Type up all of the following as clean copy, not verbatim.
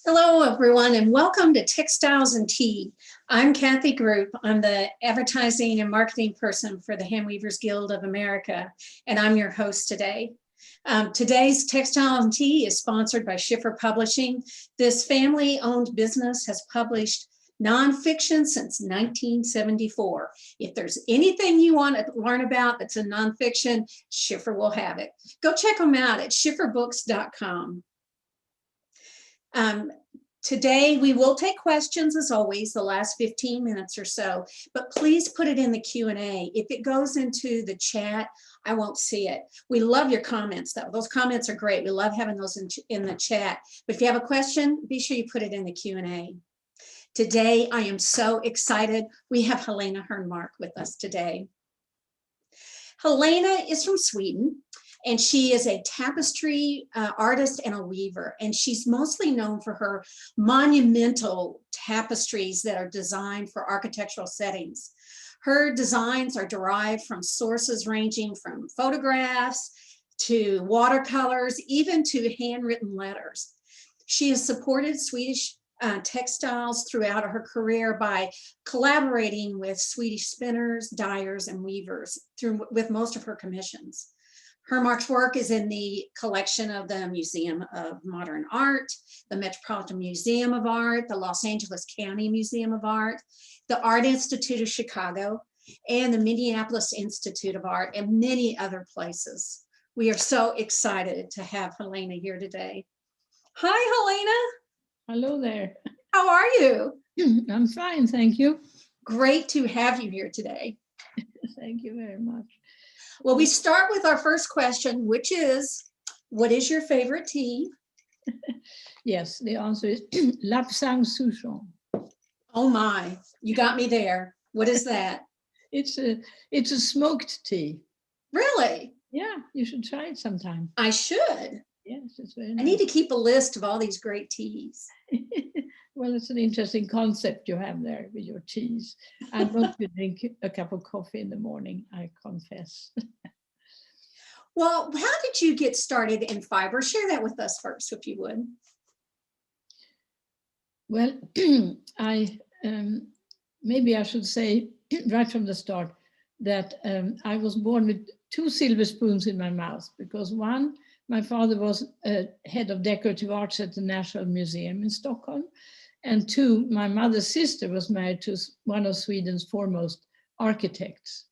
Hello, everyone, and welcome to Textiles and Tea. I'm Kathy Group. I'm the advertising and marketing person for the Handweavers Guild of America, and I'm your host today. Today's Textiles and Tea is sponsored by Schiffer Publishing. This family-owned business has published nonfiction since 1974. If there's anything you want to learn about that's in nonfiction, Schiffer will have it. Go check them out at schifferbooks.com. Today we will take questions as always, the last 15 minutes or so, but please put it in the Q&A. If it goes into the chat, I won't see it. We love your comments though. Those comments are great. We love having those in the chat. But if you have a question, be sure you put it in the Q&A. Today, I am so excited. We have Helena Hernmarck with us today. Helena is from Sweden. And she is a tapestry artist and a weaver. And she's mostly known for her monumental tapestries that are designed for architectural settings. Her designs are derived from sources ranging from photographs to watercolors, even to handwritten letters. She has supported Swedish textiles throughout her career by collaborating with Swedish spinners, dyers, and weavers with most of her commissions. Hernmarck's work is in the collection of the Museum of Modern Art, the Metropolitan Museum of Art, the Los Angeles County Museum of Art, the Art Institute of Chicago, and the Minneapolis Institute of Art, and many other places. We are so excited to have Helena here today. Hi, Helena. Hello there. How are you? I'm fine, thank you. Great to have you here today. Thank you very much. Well, we start with our first question, which is, what is your favorite tea? Yes, the answer is Lapsang Souchong. Oh my, you got me there. What is that? It's a smoked tea. Really? Yeah, you should try it sometime. I should. Yes, it's very nice. I need to keep a list of all these great teas. Well, it's an interesting concept you have there with your teas. I love to drink a cup of coffee in the morning, I confess. Well, how did you get started in fiber? Share that with us first, if you would. Well, maybe I should say right from the start that I was born with 2 silver spoons in my mouth, because one, my father was head of decorative arts at the National Museum in Stockholm. And 2, my mother's sister was married to one of Sweden's foremost architects.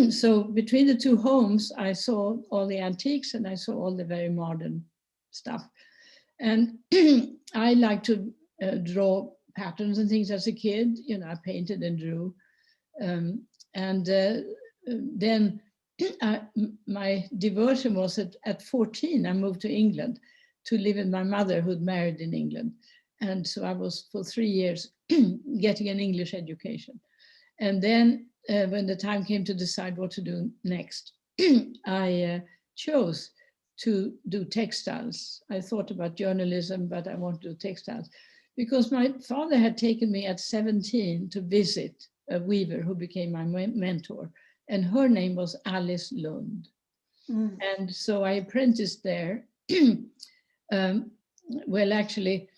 So between the 2 homes, I saw all the antiques and I saw all the very modern stuff. And I like to draw patterns and things as a kid. You know, I painted and drew. Then my diversion was at 14, I moved to England to live with my mother, who'd married in England. And so I was for 3 years getting an English education. And then when the time came to decide what to do next, I chose to do textiles. I thought about journalism, but I wanted to do textiles because my father had taken me at 17 to visit a weaver who became my mentor. And her name was Alice Lund. Mm. And so I apprenticed there. Well, actually,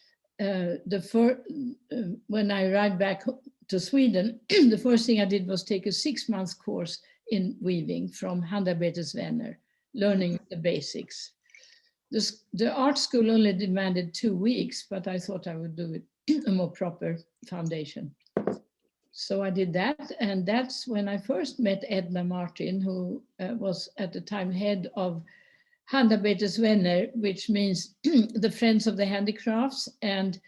when I arrived back to Sweden, the first thing I did was take a 6-month course in weaving from Handweavers Guild of America, learning the basics. The art school only demanded 2 weeks, but I thought I would do it a more proper foundation. So I did that, and that's when I first met Edna Martin, who was at the time head of Handarbeters Vänner, which means the Friends of the Handicrafts, and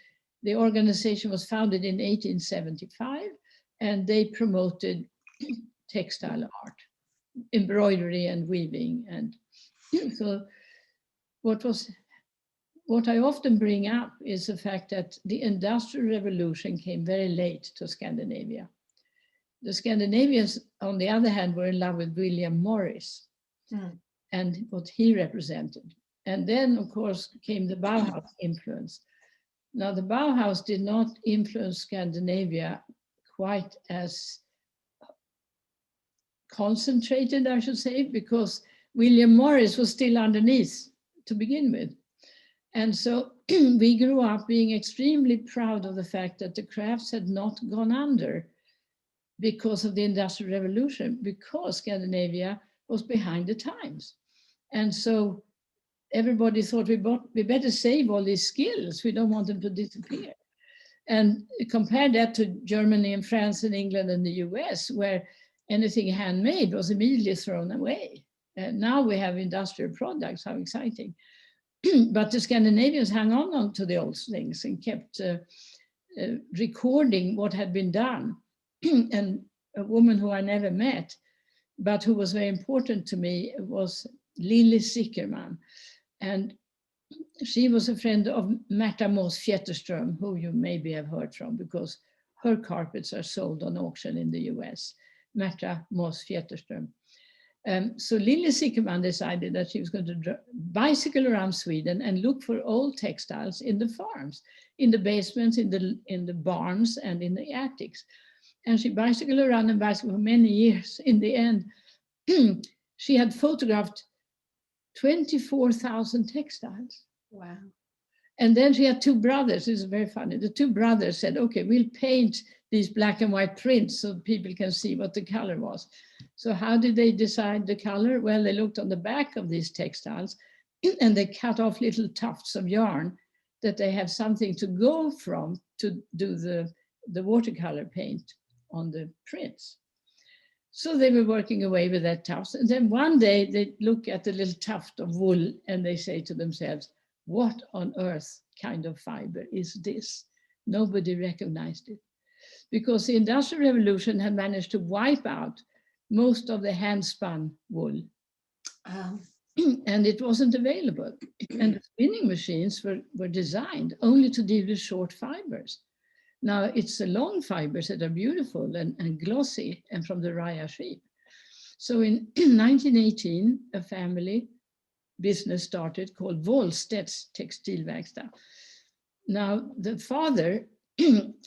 the organization was founded in 1875, and they promoted textile art, embroidery and weaving. And so what I often bring up is the fact that the Industrial Revolution came very late to Scandinavia. The Scandinavians, on the other hand, were in love with William Morris and what he represented. And then, of course, came the Bauhaus influence. Now, the Bauhaus did not influence Scandinavia quite as concentrated, I should say, because William Morris was still underneath to begin with. And so we grew up being extremely proud of the fact that the crafts had not gone under because of the Industrial Revolution, because Scandinavia was behind the times. And so everybody thought we better save all these skills. We don't want them to disappear. And compare that to Germany and France and England and the US, where anything handmade was immediately thrown away. And now we have industrial products, how exciting. But the Scandinavians hung on to the old things and kept recording what had been done. And a woman who I never met, but who was very important to me, was Lilly Sickerman. And she was a friend of Märta Moos Fjätterström, who you maybe have heard from because her carpets are sold on auction in the US. Märta Moos Fjätterström. So Lilly Sickerman decided that she was going to bicycle around Sweden and look for old textiles in the farms, in the basements, in the barns, and in the attics. And she bicycled around and bicycled for many years. In the end, she had photographed 24,000 textiles. Wow. And then she had two brothers. This is very funny. The two brothers said, okay, we'll paint these black and white prints so people can see what the color was. So how did they decide the color? Well, they looked on the back of these textiles and they cut off little tufts of yarn that they have something to go from to do the watercolor paint on the prints. So they were working away with that tufts. And then one day they look at the little tuft of wool and they say to themselves, what on earth kind of fiber is this? Nobody recognized it. Because the Industrial Revolution had managed to wipe out most of the hand-spun wool. And it wasn't available. And the spinning machines were designed only to deal with short fibers. Now it's the long fibers that are beautiful and glossy and from the raya sheep. So in 1918, a family business started called Wåhlstedts Textilverkstad. Now the father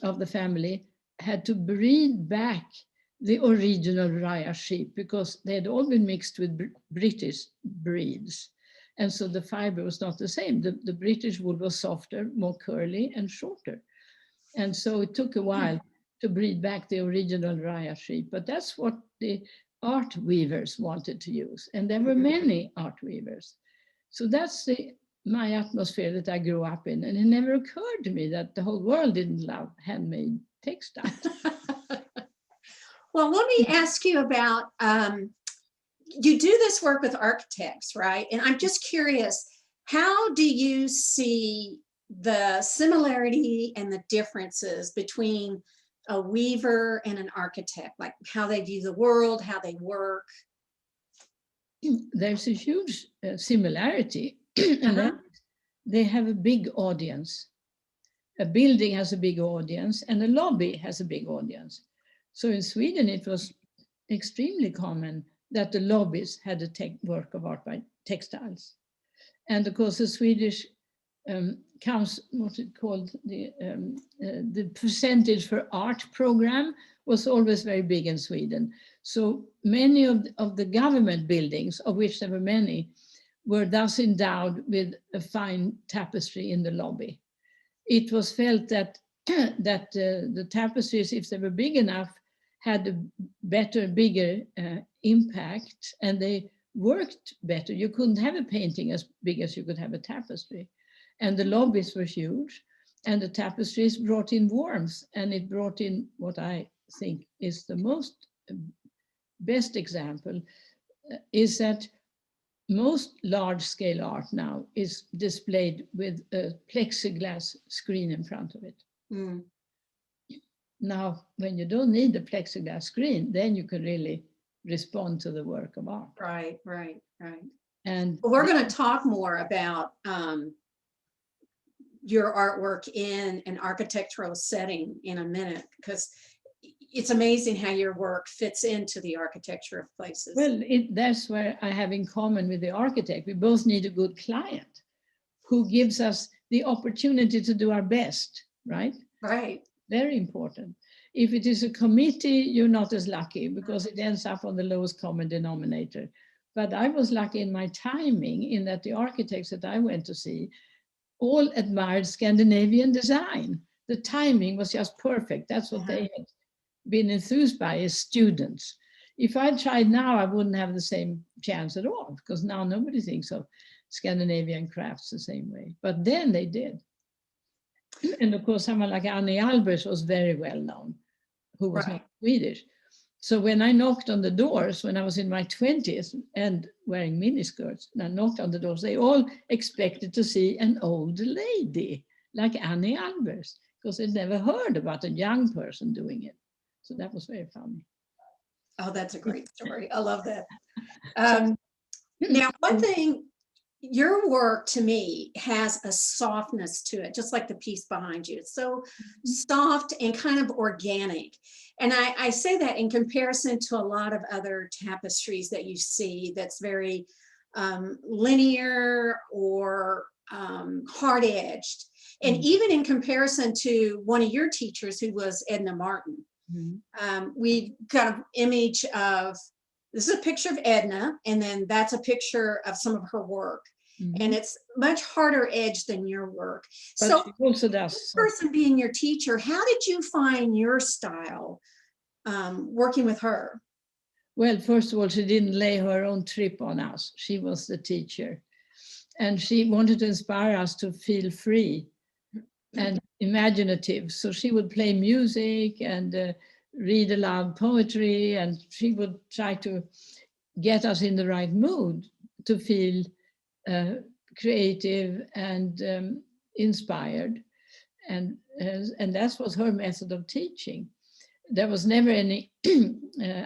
of the family had to breed back the original raya sheep because they had all been mixed with British breeds. And so the fiber was not the same. The British wool was softer, more curly and shorter. And so it took a while to breed back the original raya sheep, but that's what the art weavers wanted to use. And there were many art weavers. So that's my atmosphere that I grew up in. And it never occurred to me that the whole world didn't love handmade textiles. Well, let me ask you about, you do this work with architects, right? And I'm just curious, how do you see the similarity and the differences between a weaver and an architect, like how they view the world, how they work? There's a huge similarity, and then they have a big audience. A building has a big audience and a lobby has a big audience. So in Sweden, it was extremely common that the lobbies had a work of art by textiles. And of course, the Swedish counts, what's it called, the percentage for art program was always very big in Sweden. So many of the government buildings, of which there were many, were thus endowed with a fine tapestry in the lobby. It was felt that the tapestries, if they were big enough, had a better, bigger impact, and they worked better. You couldn't have a painting as big as you could have a tapestry. And the lobbies were huge, and the tapestries brought in warmth, and it brought in what I think is the most best example is that most large-scale art now is displayed with a plexiglass screen in front of it. Mm. Now, when you don't need the plexiglass screen, then you can really respond to the work of art. Right, right, right. And Well, we're going to talk more about your artwork in an architectural setting in a minute, because it's amazing how your work fits into the architecture of places. well, that's where I have in common with the architect. We both need a good client who gives us the opportunity to do our best, right? Right. Very important. If it is a committee, you're not as lucky because it ends up on the lowest common denominator. But I was lucky in my timing in that the architects that I went to see all admired Scandinavian design. The timing was just perfect. That's what they had been enthused by as students. If I tried now, I wouldn't have the same chance at all, because now nobody thinks of Scandinavian crafts the same way. But then they did. And of course, someone like Annie Albers was very well known, who was not Swedish. So when I knocked on the doors, when I was in my 20s and wearing miniskirts, and I knocked on the doors, they all expected to see an old lady like Annie Albers, because they'd never heard about a young person doing it. So that was very funny. Oh, that's a great story. I love that. Now, one thing, your work to me has a softness to it, just like the piece behind you. It's so soft and kind of organic. And I say that in comparison to a lot of other tapestries that you see that's very linear or hard-edged. And even in comparison to one of your teachers, who was Edna Martin. We've got an image of, this is a picture of Edna, and then that's a picture of some of her work. And it's much harder edged than your work. But so she also does. This person being your teacher, how did you find your style working with her? Well, first of all, she didn't lay her own trip on us. She was the teacher. And she wanted to inspire us to feel free and imaginative. So she would play music and read aloud poetry, and she would try to get us in the right mood to feel creative and inspired. And that was her method of teaching. There was never any,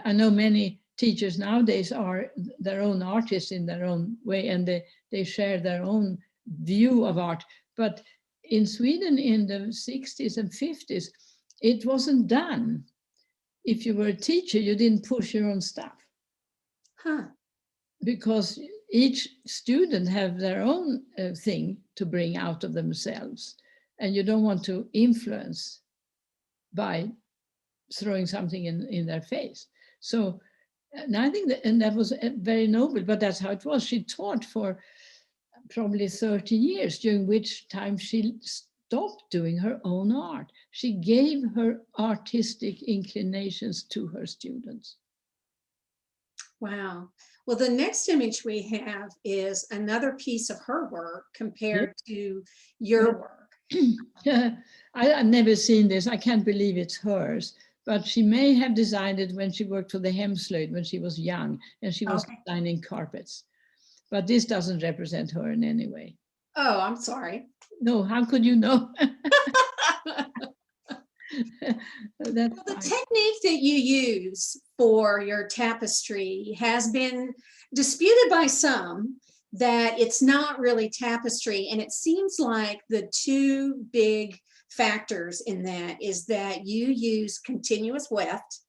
I know many teachers nowadays are their own artists in their own way, and they share their own view of art. But in Sweden in the 60s and 50s, it wasn't done. If you were a teacher, you didn't push your own stuff. Because each student have their own thing to bring out of themselves. And you don't want to influence by throwing something in their face. So, and I think that was very noble, but that's how it was. She taught for probably 30 years, during which time she stopped doing her own art. She gave her artistic inclinations to her students. Wow. Well, the next image we have is another piece of her work compared to your work. I've never seen this. I can't believe it's hers. But she may have designed it when she worked for the Hemslöjd when she was young, and she was designing carpets. But this doesn't represent her in any way. Oh, I'm sorry. No, how could you know? Well, the technique that you use for your tapestry has been disputed by some, that it's not really tapestry. And it seems like the two big factors in that is that you use continuous weft,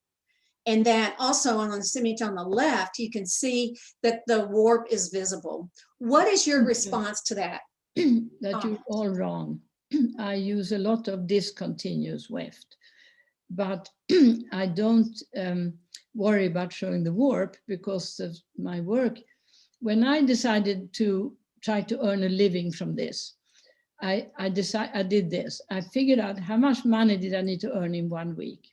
and that also on this image on the left, you can see that the warp is visible. What is your response to that? That you're all wrong. I use a lot of discontinuous weft, but I don't worry about showing the warp, because of my work. When I decided to try to earn a living from this, I did this. I figured out how much money did I need to earn in 1 week,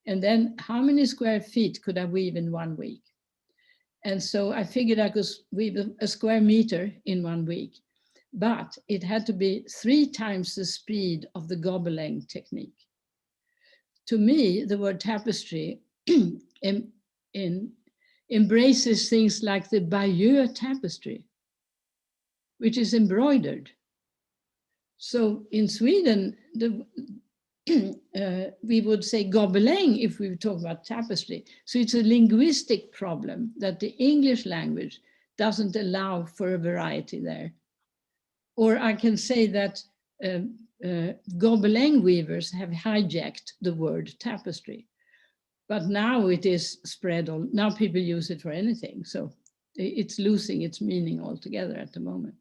and then how many square feet could I weave in 1 week. And so I figured I could weave a square meter in 1 week, but it had to be 3 times the speed of the gobelin technique. To me, the word tapestry embraces things like the Bayeux tapestry, which is embroidered. So in Sweden, we would say gobelin if we talk about tapestry. So it's a linguistic problem that the English language doesn't allow for a variety there. Or I can say that gobelin weavers have hijacked the word tapestry, but now it is spread on, now people use it for anything. So it's losing its meaning altogether at the moment.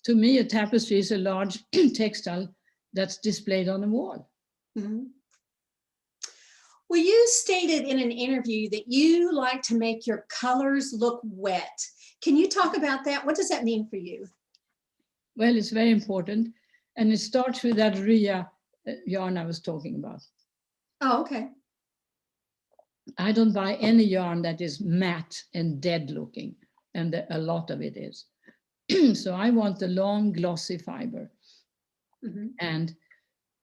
To me, a tapestry is a large textile that's displayed on a wall. Mm-hmm. Well, you stated in an interview that you like to make your colors look wet. Can you talk about that? What does that mean for you? Well, it's very important. And it starts with that Rya yarn I was talking about. Oh, okay. I don't buy any yarn that is matte and dead looking, and a lot of it is. So I want the long, glossy fiber. Mm-hmm. And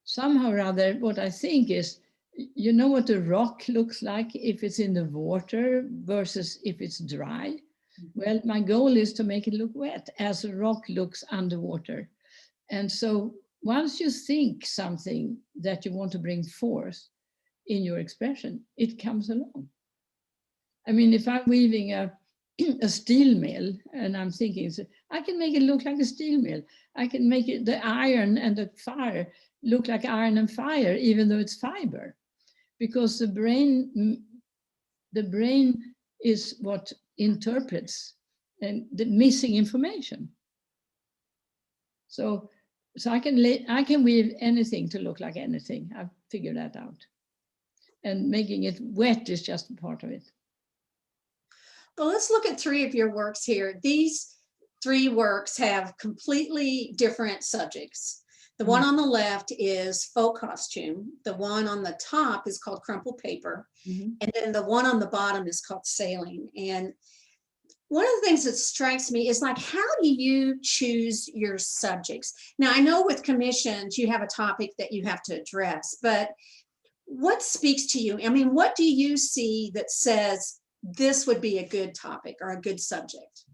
somehow or other, what I think is, you know what a rock looks like if it's in the water versus if it's dry? Mm-hmm. Well, my goal is to make it look wet as a rock looks underwater. And so once you think something that you want to bring forth in your expression, it comes along. I mean, if I'm weaving a steel mill and I'm thinking, I can make it look like a steel mill. I can make it, the iron and the fire look like iron and fire, even though it's fiber, because the brain is what interprets and the missing information. So I can weave anything to look like anything. I've figured that out. And making it wet is just a part of it. Well, let's look at 3 of your works here. These 3 works have completely different subjects. The one on the left is folk costume. The one on the top is called crumpled paper. Mm-hmm. And then the one on the bottom is called sailing. And one of the things that strikes me is like, how do you choose your subjects? Now, I know with commissions, you have a topic that you have to address, but what speaks to you? I mean, what do you see that says this would be a good topic or a good subject?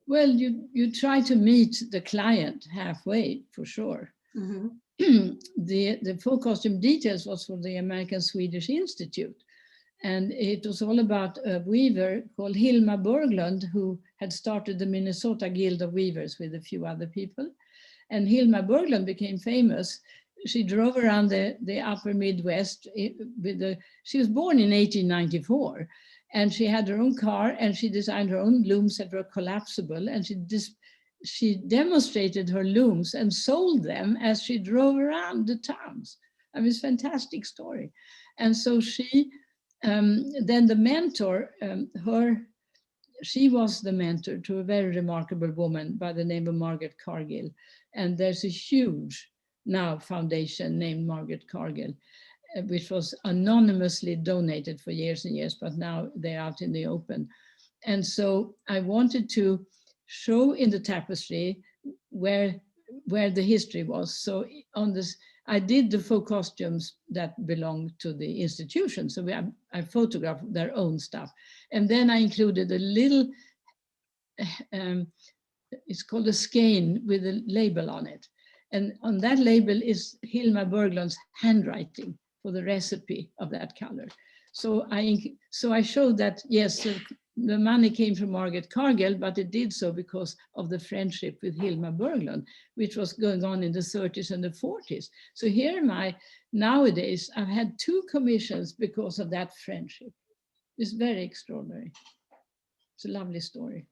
Well, you try to meet the client halfway, for sure. Mm-hmm. The folk costume details was for the American Swedish Institute. And it was all about a weaver called Hilma Berglund, who had started the Minnesota Guild of Weavers with a few other people. And Hilma Berglund became famous. She drove around the upper Midwest she was born in 1894, and she had her own car, and she designed her own looms that were collapsible, and she demonstrated her looms and sold them as she drove around the towns. I mean, it's a fantastic story. And so she, then the mentor, she was the mentor to a very remarkable woman by the name of Margaret Cargill. And there's a huge now foundation named Margaret Cargill, which was anonymously donated for years and years, but now they're out in the open. And so I wanted to show in the tapestry where the history was. So on this, I did the folk costumes that belonged to the institution. So I photographed their own stuff. And then I included a little, it's called a skein with a label on it. And on that label is Hilma Berglund's handwriting for the recipe of that color. So I showed that, yes, the money came from Margaret Cargill, but it did so because of the friendship with Hilma Berglund, which was going on in the 30s and the 40s. So here nowadays, I've had 2 commissions because of that friendship. It's very extraordinary. It's a lovely story.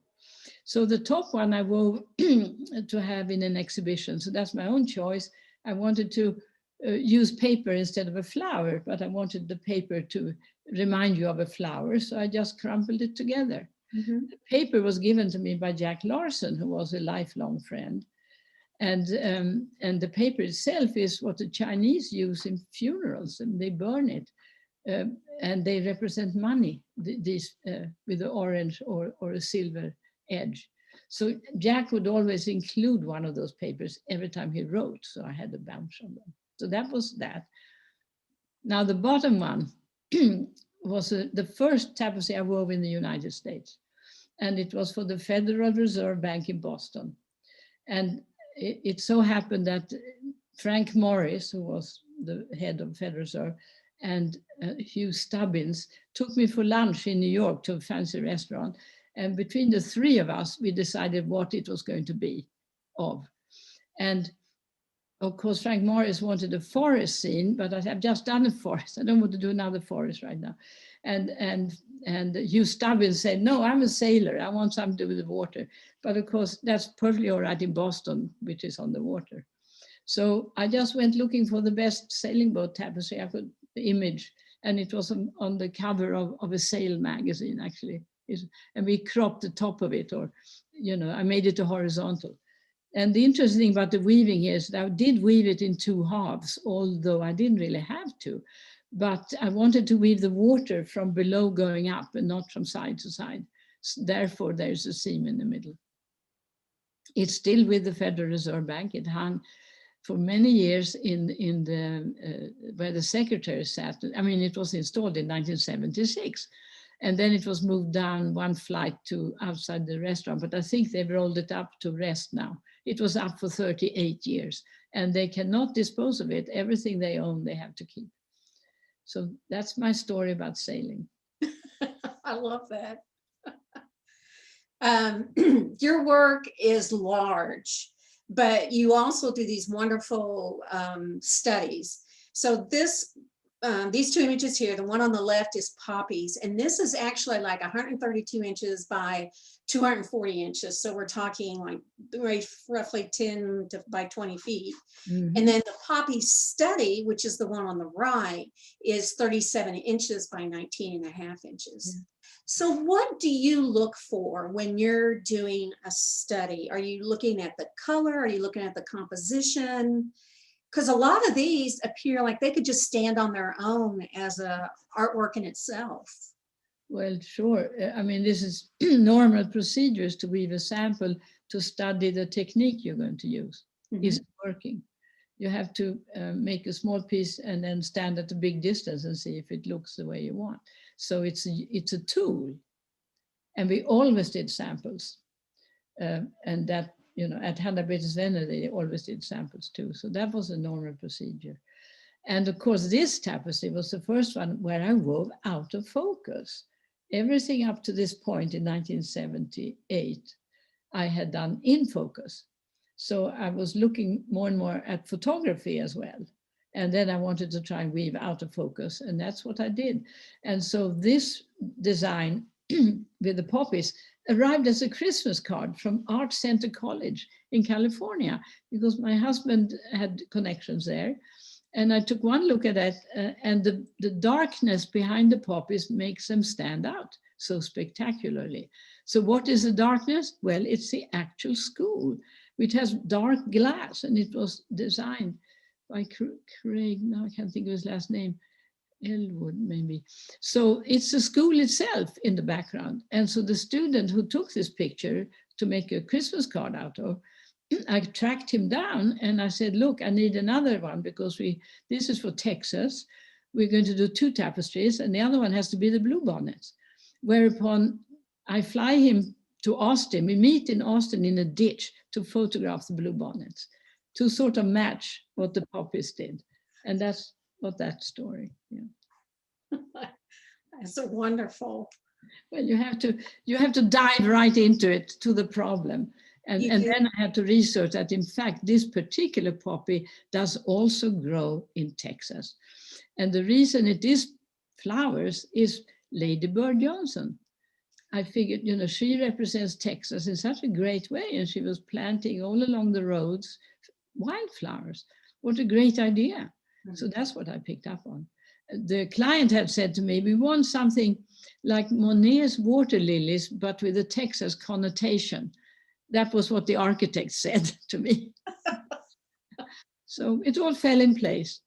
So the top one I wove to have in an exhibition. So that's my own choice. I wanted to use paper instead of a flower, but I wanted the paper to remind you of a flower. So I just crumpled it together. Mm-hmm. The paper was given to me by Jack Larson, who was a lifelong friend. And the paper itself is what the Chinese use in funerals, and they burn it. and they represent money, these with the orange or a silver edge. So Jack would always include one of those papers every time he wrote, so I had a bunch of them. So that was that. Now the bottom one was the first tapestry I wove in the United States, and it was for the Federal Reserve Bank in Boston. And it so happened that Frank Morris, who was the head of Federal Reserve, and Hugh Stubbins took me for lunch in New York to a fancy restaurant. And between the three of us, we decided what it was going to be of. And of course, Frank Morris wanted a forest scene, but I've just done a forest. I don't want to do another forest right now. And Hugh Stubbins said, no, I'm a sailor. I want something to do with the water. But of course, that's perfectly all right in Boston, which is on the water. So I just went looking for the best sailing boat tapestry I could image. And it was on the cover of a sail magazine, actually. And we cropped the top of it, or, you know, I made it a horizontal. And the interesting thing about the weaving here is that I did weave it in two halves, although I didn't really have to. But I wanted to weave the water from below going up and not from side to side. So therefore, there's a seam in the middle. It's still with the Federal Reserve Bank. It hung for many years in the where the secretary sat. I mean, it was installed in 1976. And then it was moved down one flight to outside the restaurant, but I think they've rolled it up to rest now. It was up for 38 years and they cannot dispose of it. Everything they own, they have to keep. So that's my story about sailing. I love that. Your work is large, but you also do these wonderful studies. So these two images here, the one on the left is poppies, and this is actually like 132 inches by 240 inches. So we're talking like roughly 10 by 20 feet. Mm-hmm. And then the poppy study, which is the one on the right, is 37 inches by 19 and a half inches. Mm-hmm. So what do you look for when you're doing a study? Are you looking at the color? Are you looking at the composition? Because a lot of these appear like they could just stand on their own as a artwork in itself. Well, sure. I mean, this is normal procedures to weave a sample to study the technique you're going to use. Mm-hmm. Is it working? You have to make a small piece and then stand at a big distance and see if it looks the way you want. So it's a tool. And we always did samples. And that, you know, at Handweavers Guild, they always did samples too. So that was a normal procedure. And of course, this tapestry was the first one where I wove out of focus. Everything up to this point in 1978, I had done in focus. So I was looking more and more at photography as well. And then I wanted to try and weave out of focus, and that's what I did. And so this design with the poppies arrived as a Christmas card from Art Center College in California, because my husband had connections there. And I took one look at it, and the darkness behind the poppies makes them stand out so spectacularly. So what is the darkness? Well, it's the actual school, which has dark glass, and it was designed by Craig, now I can't think of his last name, Elwood maybe. So it's the school itself in the background. And so the student who took this picture to make a Christmas card out of, I tracked him down and I said, look, I need another one because this is for Texas. We're going to do 2 tapestries and the other one has to be the blue bonnets. Whereupon I fly him to Austin. We meet in Austin in a ditch to photograph the blue bonnets, to sort of match what the poppies did. And that's what that story. Yeah. That's so wonderful. Well, you have to dive right into it, to the problem. And then I had to research that, in fact, this particular poppy does also grow in Texas. And the reason it is flowers is Lady Bird Johnson. I figured, you know, she represents Texas in such a great way, and she was planting all along the roads wildflowers. What a great idea. Mm-hmm. So that's what I picked up on. The client had said to me, we want something like Monet's water lilies, but with a Texas connotation. That was what the architect said to me. So it all fell in place.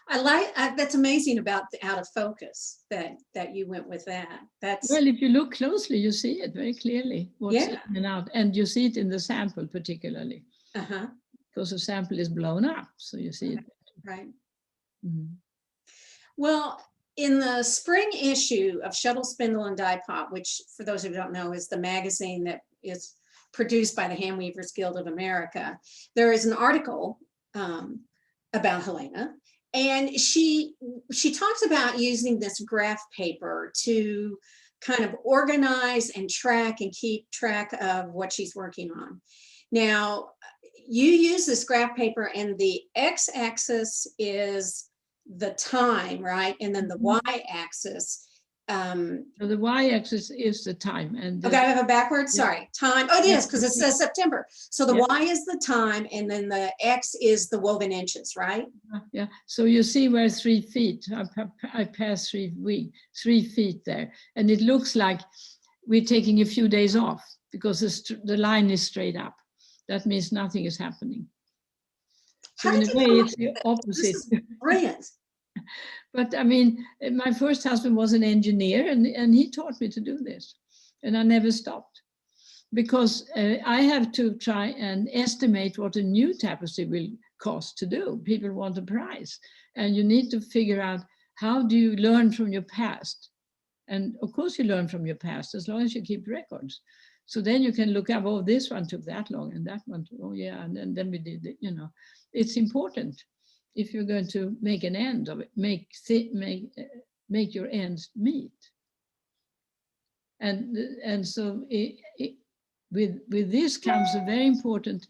That's amazing about the out of focus that you went with that. That's Well, if you look closely, you see it very clearly, what's yeah. in and out. And you see it in the sample particularly, Uh-huh. because the sample is blown up. So you see it. Right. Mhm. Well, in the spring issue of Shuttle, Spindle, and Die Pot, which for those who don't know is the magazine that is produced by the Handweavers Guild of America, there is an article about Helena. And she talks about using this graph paper to kind of organize and track and keep track of what she's working on. Now, you use this graph paper and the x-axis is the time, right? And then the y-axis. So the y-axis is the time. And Okay, I have it backwards. Yeah. Sorry, time. Oh, it is because it says September. So the Yeah. y is the time, and then the x is the woven inches, right? Yeah. So you see where 3 feet. I passed 3 feet there, and it looks like we're taking a few days off because the line is straight up. That means nothing is happening. So How in did a you way, come it's up the with this? opposite. This is brilliant. But I mean, my first husband was an engineer, and he taught me to do this. And I never stopped, because I have to try and estimate what a new tapestry will cost to do. People want a price. And you need to figure out, how do you learn from your past? And of course you learn from your past as long as you keep records. So then you can look up, oh, this one took that long, and that one, oh yeah, and then we did it, you know. It's important if you're going to make an end of it, make your ends meet. And so with this comes a very important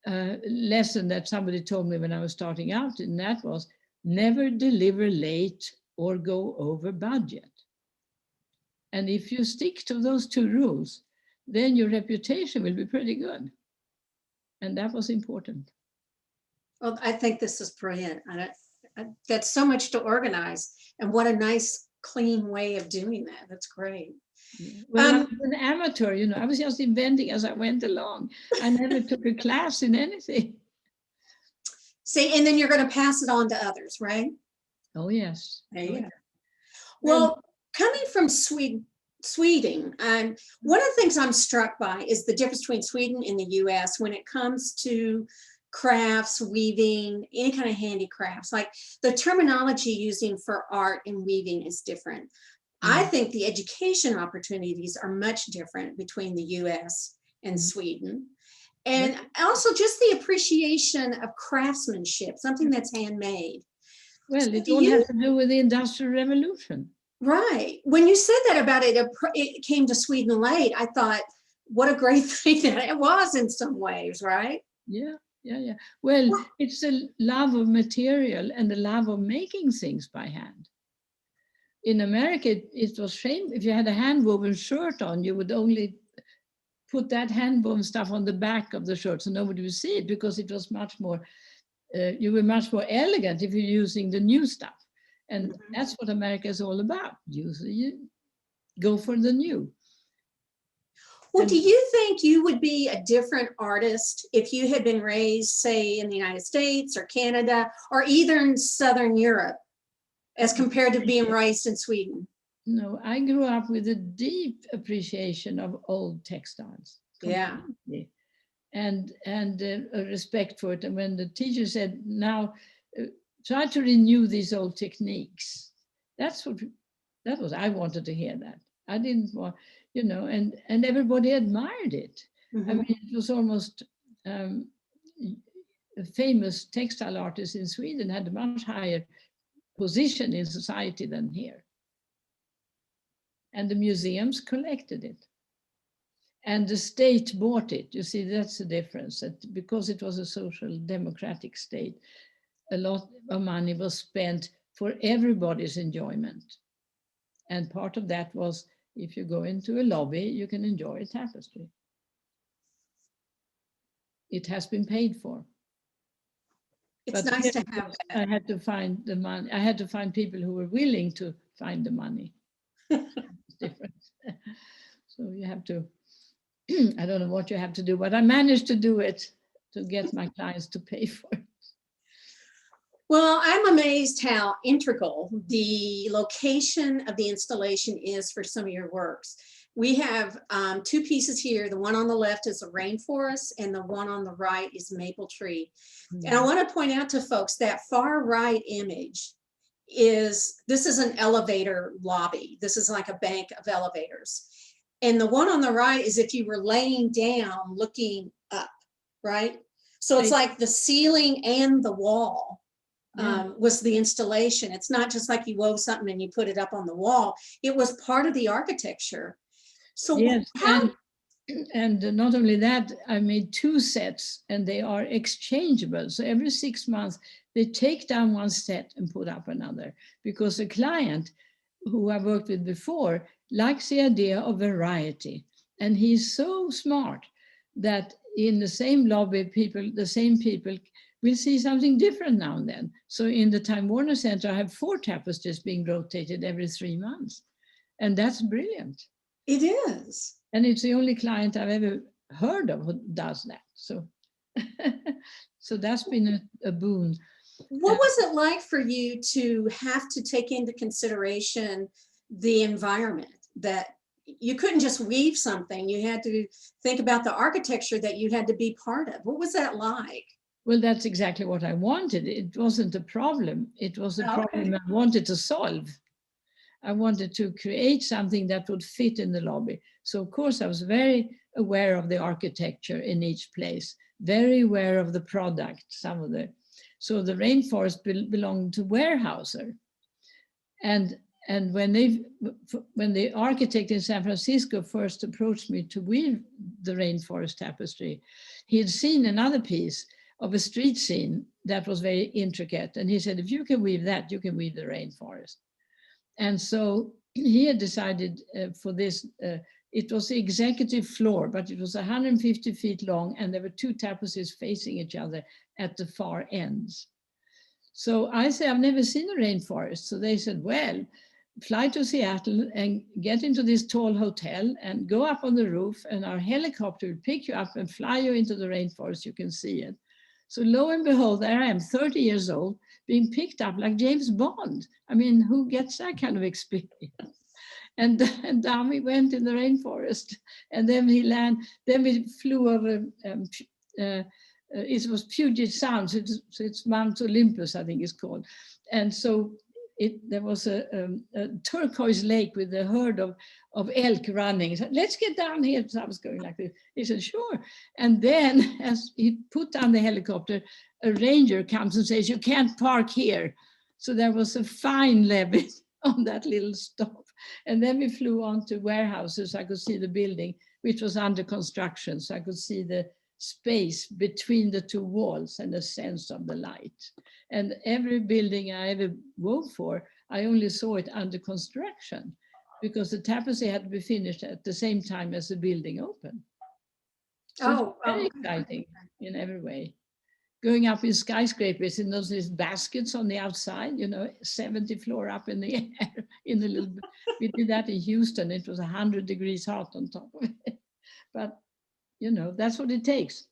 lesson that somebody told me when I was starting out, and that was, never deliver late or go over budget. And if you stick to those 2 rules, then your reputation will be pretty good. And that was important. Well, I think this is brilliant. That's so much to organize, and what a nice, clean way of doing that. That's great. Yeah. Well, I was an amateur, you know, I was just inventing as I went along. I never took a class in anything. See, and then you're going to pass it on to others, right? Oh, yes. There you go. Well, Well, coming from Sweden, one of the things I'm struck by is the difference between Sweden and the US when it comes to crafts, weaving, any kind of handicrafts. Like the terminology using for art and weaving is different. I think the education opportunities are much different between the US and Sweden. And also just the appreciation of craftsmanship, something that's handmade. well, So it all has to do with the Industrial Revolution. Right. When you said that about it, it came to Sweden late. I thought, what a great thing that it was in some ways, right? Yeah. Well, it's a love of material and the love of making things by hand. In America, it was shame. If you had a hand-woven shirt on, you would only put that hand-woven stuff on the back of the shirt so nobody would see it, because it was much more, you were much more elegant if you're using the new stuff. And that's what America is all about. You go for the new. Well, do you think you would be a different artist if you had been raised, say, in the United States or Canada or even Southern Europe as compared to being raised in Sweden? No, I grew up with a deep appreciation of old textiles. Yeah. Completely. And a respect for it. And when the teacher said, now try to renew these old techniques, that was, I wanted to hear that. I didn't want, you know, and everybody admired it. I mean, it was almost, a famous textile artist in Sweden had a much higher position in society than here. And the museums collected it. And the state bought it. You see, that's the difference. That because it was a social democratic state, a lot of money was spent for everybody's enjoyment. And part of that was, if you go into a lobby, you can enjoy a tapestry. It has been paid for. It's But nice to have that. I had to find the money. I had to find people who were willing to find the money. It's different. So you have to, I don't know what you have to do, but I managed to do it, to get my clients to pay for it. Well, I'm amazed how integral the location of the installation is for some of your works. We have two pieces here. The one on the left is a rainforest and the one on the right is maple tree. And I want to point out to folks that far right image this is an elevator lobby. This is like a bank of elevators. And the one on the right is if you were laying down looking up, right? So it's like the ceiling and the wall was the installation. It's not just like you wove something and you put it up on the wall. It was part of the architecture. So yes, and not only that, I made 2 sets and they are exchangeable. So every 6 months, they take down one set and put up another, because a client who I worked with before likes the idea of variety. And he's so smart that in the same lobby, the same people will see something different now and then. So in the Time Warner Center, I have 4 tapestries being rotated every 3 months. And that's brilliant. It is. And it's the only client I've ever heard of who does that. So, so that's been a boon. What was it like for you to have to take into consideration the environment, that you couldn't just weave something, you had to think about the architecture that you had to be part of? What was that like? Well, that's exactly what I wanted. It wasn't a problem. It was a problem I wanted to solve. I wanted to create something that would fit in the lobby. So of course I was very aware of the architecture in each place, very aware of the product, so the rainforest belonged to Weyerhaeuser. And when the architect in San Francisco first approached me to weave the Rainforest Tapestry, he had seen another piece of a street scene that was very intricate. And he said, if you can weave that, you can weave the rainforest. And so he had decided for this, it was the executive floor, but it was 150 feet long and there were 2 tapestries facing each other at the far ends. So I said, I've never seen a rainforest. So they said, well, fly to Seattle and get into this tall hotel and go up on the roof and our helicopter will pick you up and fly you into the rainforest. You can see it. So lo and behold, there I am, 30 years old, being picked up like James Bond. I mean, who gets that kind of experience? And down we went in the rainforest. And then we flew over, it was Puget Sound, so it's Mount Olympus, I think it's called. And so there was a turquoise lake with a herd of elk running. He said, let's get down here. So I was going like this. He said, sure. And then as he put down the helicopter, a ranger comes and says, you can't park here. So there was a fine levied on that little stop. And then we flew on to warehouses. I could see the building, which was under construction. So I could see the space between the 2 walls and a sense of the light. And every building I ever wove for, I only saw it under construction because the tapestry had to be finished at the same time as the building opened. So it's very exciting in every way. Going up in skyscrapers in those baskets on the outside, 70 floor up in the air, we did that in Houston. It was 100 degrees hot on top of it. But that's what it takes.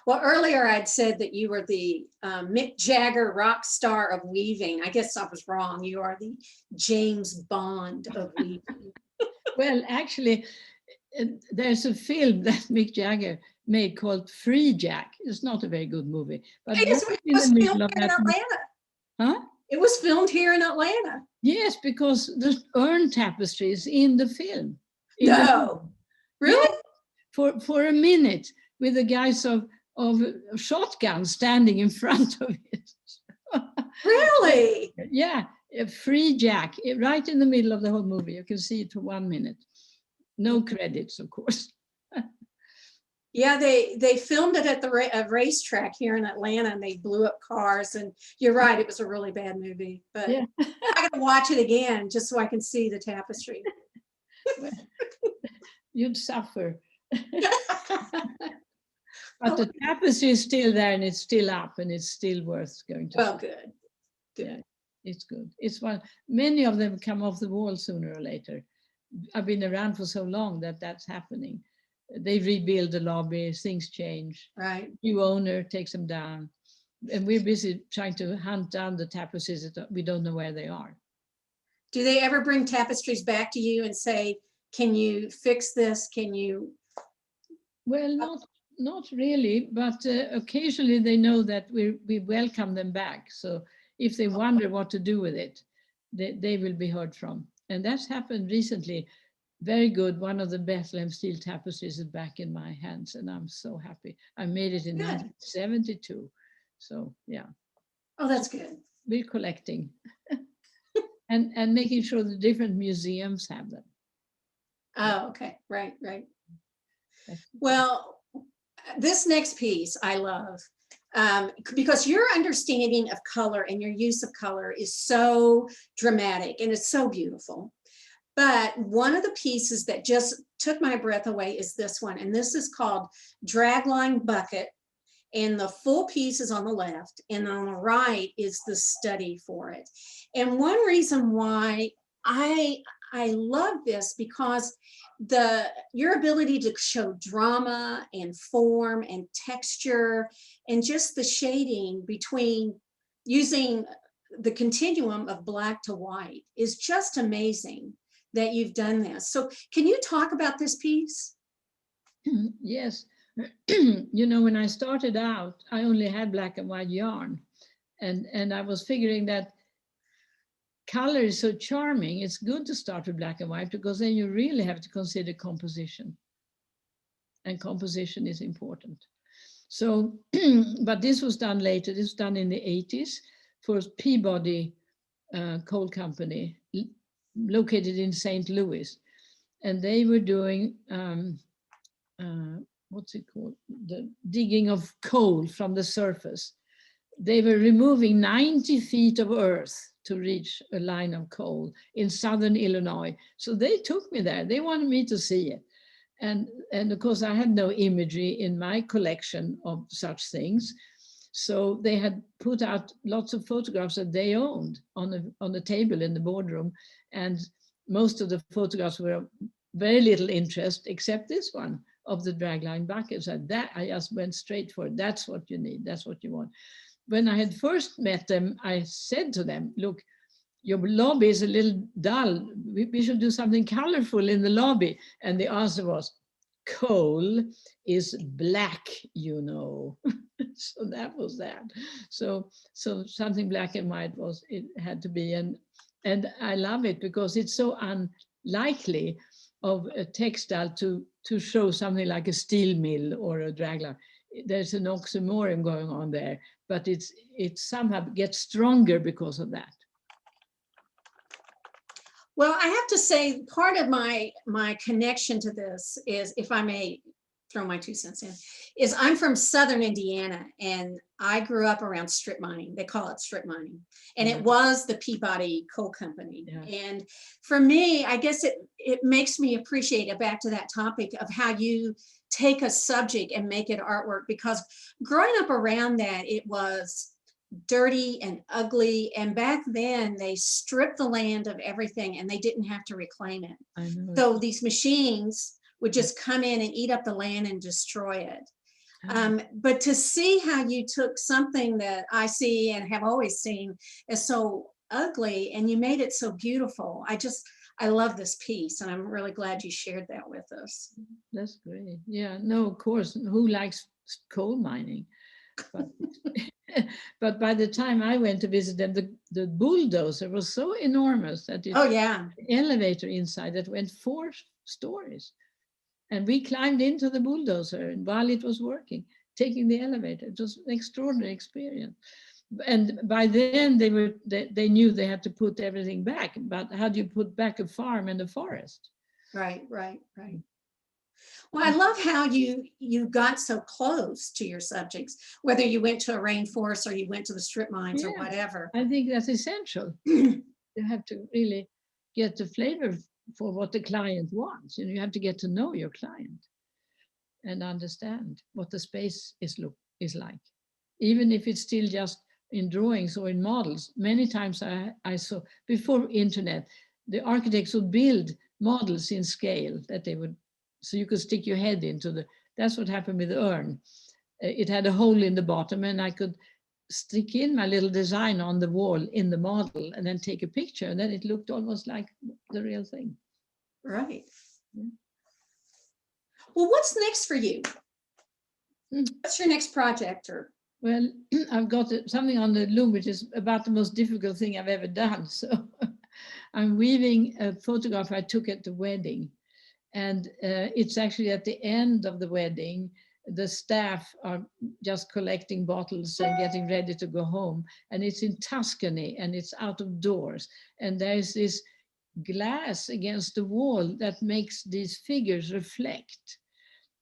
Well, earlier I'd said that you were the Mick Jagger rock star of weaving. I guess I was wrong. You are the James Bond of weaving. Well, actually, there's a film that Mick Jagger made called Free Jack. It's not a very good movie. But it was filmed here in Atlanta. Huh? It was filmed here in Atlanta. Yes, because the urn tapestry is in the film. Really? Yeah, for a minute with the guys of shotguns standing in front of it. Really? Yeah, a Free Jack, right in the middle of the whole movie. You can see it for 1 minute. No credits, of course. Yeah, they filmed it at the racetrack here in Atlanta, and they blew up cars. And you're right, it was a really bad movie. But yeah. I gotta watch it again just so I can see the tapestry. Well, you'd suffer. But the tapestry is still there, and it's still up, and it's still worth going to. Well, good. Yeah, it's good. It's one. Many of them come off the wall sooner or later. I've been around for so long that's happening. They rebuild the lobby, things change. Right. New owner takes them down. and we're busy trying to hunt down the tapestries that we don't know where they are. Do they ever bring tapestries back to you and say, can you fix this? Can you? Well, not really, but occasionally they know that we welcome them back. So if they wonder what to do with it, they will be heard from. And that's happened recently. Very good. One of the Bethlehem steel tapestries is back in my hands, and I'm so happy. I made it in Good. 1972. So yeah. Oh, that's good. We're collecting and making sure the different museums have them. Oh, okay. Right, right. Well, this next piece I love because your understanding of color and your use of color is so dramatic and it's so beautiful. But one of the pieces that just took my breath away is this one. And this is called Dragline Bucket. And the full piece is on the left. And on the right is the study for it. And one reason why I love this because your ability to show drama and form and texture and just the shading between using the continuum of black to white is just amazing that you've done this. So can you talk about this piece? Yes. You know, when I started out, I only had black and white yarn. And I was figuring that color is so charming. It's good to start with black and white because then you really have to consider composition. And composition is important. So, but this was done later. This was done in the 80s for Peabody Coal Company located in St. Louis. And they were doing, what's it called? The digging of coal from the surface. They were removing 90 feet of earth to reach a line of coal in southern Illinois. So they took me there. They wanted me to see it. And of course, I had no imagery in my collection of such things. So they had put out lots of photographs that they owned on the table in the boardroom. And most of the photographs were of very little interest, except this one of the dragline bucket. So that I just went straight for it. That's what you need. That's what you want. When I had first met them, I said to them, look, your lobby is a little dull. We should do something colorful in the lobby. And the answer was, coal is black, you know. So that was that. So something black and white it had to be. And I love it because it's so unlikely of a textile to show something like a steel mill or a dragline. There's an oxymoron going on there, but it somehow gets stronger because of that. Well, I have to say part of my connection to this is, if I may throw my 2 cents in, is I'm from Southern Indiana and I grew up around strip mining. They call it strip mining. And it was the Peabody Coal Company. Yeah. And for me, I guess it makes me appreciate it, back to that topic of how you take a subject and make it artwork, because growing up around that, it was dirty and ugly, and back then they stripped the land of everything and they didn't have to reclaim it. I know. So these machines would just come in and eat up the land and destroy it. But to see how you took something that I see and have always seen as so ugly and you made it so beautiful, I love this piece, and I'm really glad you shared that with us. That's great. Yeah, no, of course, who likes coal mining? But by the time I went to visit them, the bulldozer was so enormous that it an elevator inside that went 4 stories. And we climbed into the bulldozer while it was working, taking the elevator. It was an extraordinary experience. And by then they knew they had to put everything back. But how do you put back a farm and a forest? Right. Well, I love how you got so close to your subjects, whether you went to a rainforest or you went to the strip mines or whatever. I think that's essential. You have to really get the flavor for what the client wants. You have to get to know your client and understand what the space is like. Even if it's still just in drawings or in models. Many times I saw, before internet, the architects would build models in scale that they would, so you could stick your head into that's what happened with the urn. It had a hole in the bottom and I could stick in my little design on the wall in the model and then take a picture, and then it looked almost like the real thing. Right. Yeah. Well, what's next for you? Hmm. What's your next project? Or Well, I've got something on the loom, which is about the most difficult thing I've ever done. So I'm weaving a photograph I took at the wedding. And it's actually at the end of the wedding. The staff are just collecting bottles and getting ready to go home. And it's in Tuscany and it's out of doors. And there's this glass against the wall that makes these figures reflect.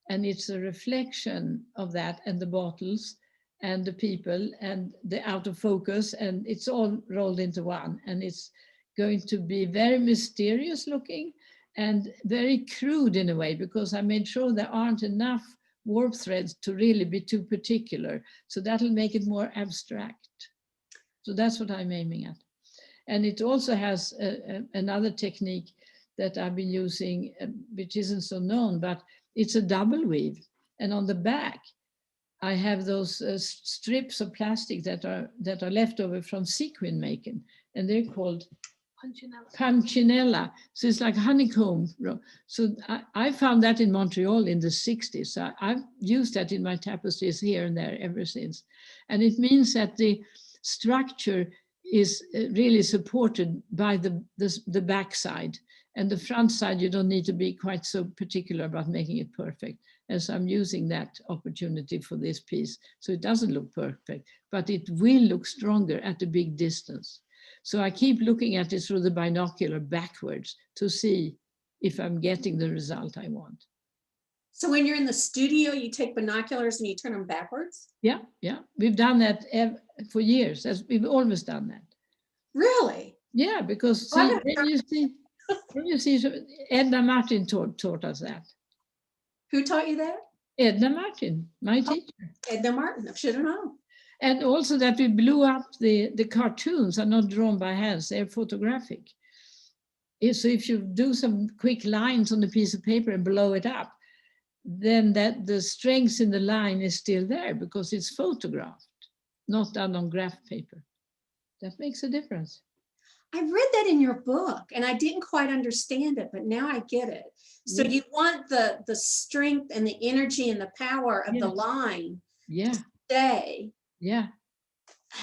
And it's a reflection of that and the bottles and the people and the out of focus, and it's all rolled into one. And it's going to be very mysterious looking and very crude in a way, because I made sure there aren't enough warp threads to really be too particular. So that'll make it more abstract. So that's what I'm aiming at. And it also has another technique that I've been using, which isn't so known, but it's a double weave. And on the back, I have those strips of plastic that are left over from sequin making, and they're called Punchinella. So it's like honeycomb. So I found that in Montreal in the 60s. So I've used that in my tapestries here and there ever since. And it means that the structure is really supported by the back side. And the front side, you don't need to be quite so particular about making it perfect. And so I'm using that opportunity for this piece. So it doesn't look perfect, but it will look stronger at a big distance. So I keep looking at it through the binocular backwards to see if I'm getting the result I want. so when you're in the studio, you take binoculars and you turn them backwards? Yeah, yeah. We've done that for years. We've always done that. Really? Yeah, because Well, when you see, Edna Martin taught us that. who taught you that? Edna Martin, my teacher. Edna Martin. I should have known. And also that we blew up the cartoons are not drawn by hands, they're photographic. So if you do some quick lines on a piece of paper and blow it up, then that the strength in the line is still there because it's photographed, not done on graph paper. That makes a difference. I read that in your book and I didn't quite understand it, but now I get it. So Yeah. you want the strength and the energy and the power of the Yes. line Yeah, to stay. yeah.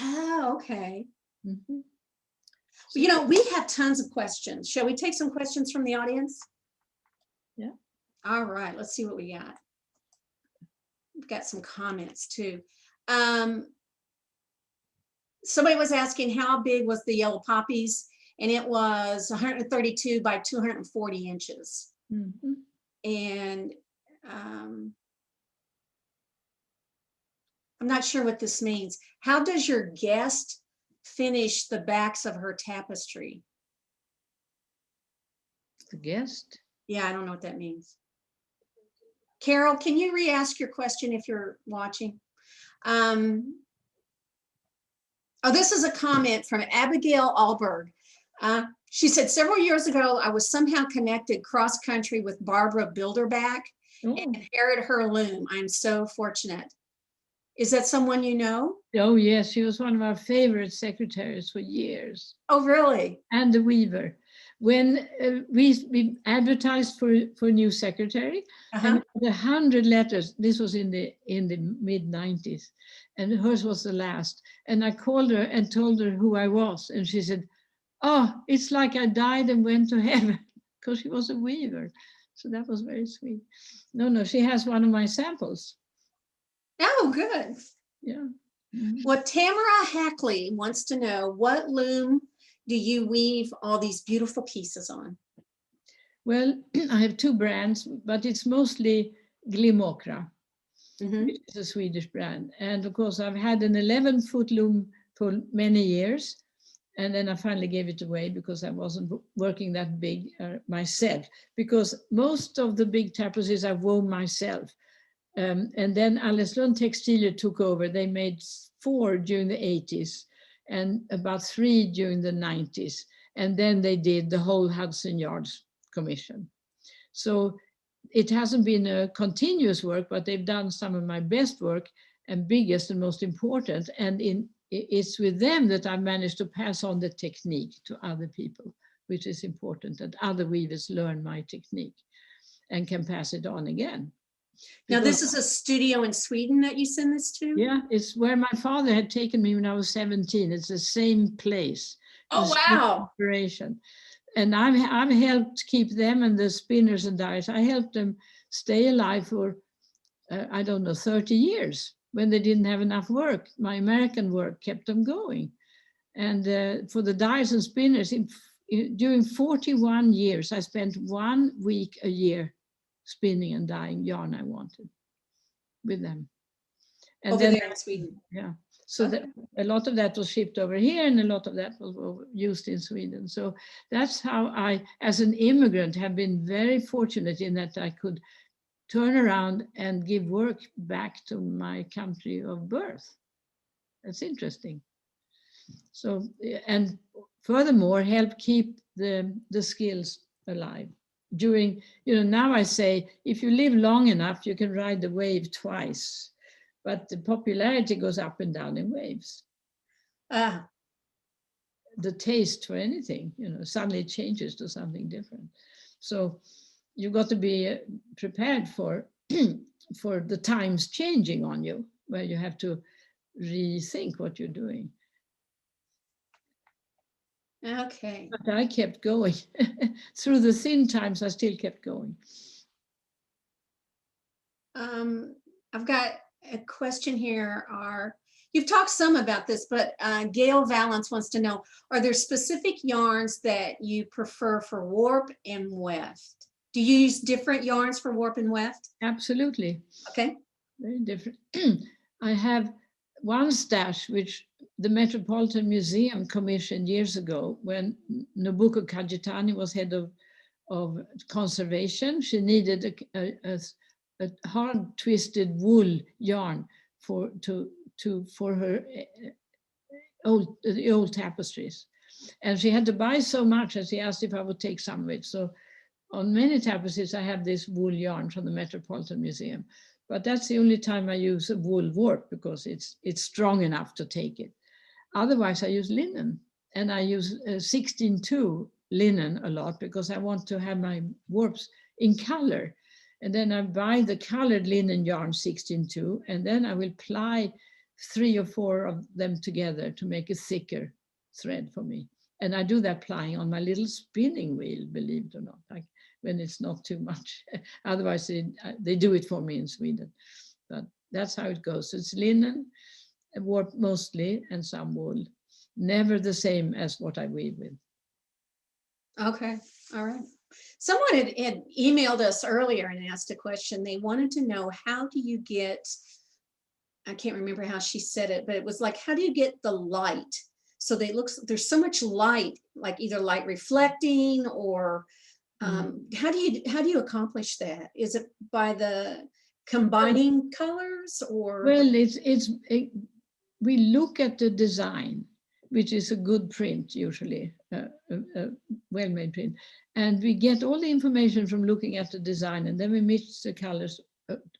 Oh, okay. Mm-hmm. You know, we have tons of questions. Shall we take some questions from the audience? Yeah. All right, let's see what we got. We've got some comments too. Somebody was asking how big was the yellow poppies, and it was 132 by 240 inches. Mm-hmm. And I'm not sure what this means. How does your guest finish the backs of her tapestry? The guest? Yeah, I don't know what that means. Carol, can you re-ask your question if you're watching? Oh, this is a comment from Abigail Alberg. She said, several years ago, I was somehow connected cross-country with Barbara Bilderback and inherited her loom. I'm so fortunate. Is that someone you know? Oh, yes. She was one of our favorite secretaries for years. Oh, really? And the weaver. When we advertised for a new secretary, and 100 letters, this was in the mid-90s, and hers was the last. And I called her and told her who I was. And she said, oh, it's like I died and went to heaven, because she was a weaver. So that was very sweet. No, she has one of my samples. Oh, good. Yeah. Mm-hmm. Well, Tamara Hackley wants to know, what loom do you weave all these beautiful pieces on? Well, I have two brands, but it's mostly Glimåkra, which is a Swedish brand. And of course, I've had an 11-foot loom for many years. And then I finally gave it away because I wasn't working that big myself. Because most of the big tapestries I've woven myself. And then Allenslund Textile took over. They made 4 during the 80s and about 3 during the 90s. And then they did the whole Hudson Yards commission. So it hasn't been a continuous work, but they've done some of my best work. and biggest and most important. And it's with them that I've managed to pass on the technique to other people, which is important, that other weavers learn my technique and can pass it on again. Now, Because, this is a studio in Sweden that you send this to? yeah, it's where my father had taken me when I was 17. It's the same place. Oh, the same wow. Inspiration. And I've helped keep them and the spinners and dyers. I helped them stay alive for, I don't know, 30 years when they didn't have enough work. My American work kept them going. And for the dyers and spinners, during 41 years, I spent 1 week a year spinning and dyeing yarn I wanted with them. And Over then, there in Sweden. yeah. So Okay. that a lot of that was shipped over here, and a lot of that was used in Sweden. So that's how I, as an immigrant, have been very fortunate in that I could turn around and give work back to my country of birth. That's interesting. So, and furthermore, help keep the skills alive. During, now I say, if you live long enough, you can ride the wave twice. But the popularity goes up and down in waves. Ah, The taste for anything, suddenly changes to something different. So you've got to be prepared for for the times changing on you, where you have to rethink what you're doing. okay. But I kept going. Through the thin times, I still kept going. I've got a question here. You've talked some about this, but Gail Valance wants to know, are there specific yarns that you prefer for warp and weft? Do you use different yarns for warp and weft? Absolutely. Okay. Very different. I have one stash which the Metropolitan Museum commissioned years ago when Nobuko Kajitani was head of conservation. She needed a hard twisted wool yarn for her old tapestries, and she had to buy so much, and she asked if I would take some of it. So on many tapestries I have this wool yarn from the Metropolitan Museum, but that's the only time I use a wool warp, because it's strong enough to take it. Otherwise I use linen, and I use 16/2 linen a lot, because I want to have my warps in color. And then I buy the colored linen yarn 16/2, and then I will ply 3 or 4 of them together to make a thicker thread for me. And I do that plying on my little spinning wheel, believe it or not, like when it's not too much. Otherwise they do it for me in Sweden. But that's how it goes. It's linen, warp mostly, and some wool. Never the same as what I weave with. Okay, all right. Someone had emailed us earlier and asked a question. They wanted to know, how do you get, I can't remember how she said it, but it was like, how do you get the light? So they there's so much light, like either light reflecting or how do you accomplish that? Is it by the combining colors or? Well, we look at the design, which is a good print, usually, a well-made print. And we get all the information from looking at the design, and then we mix the colors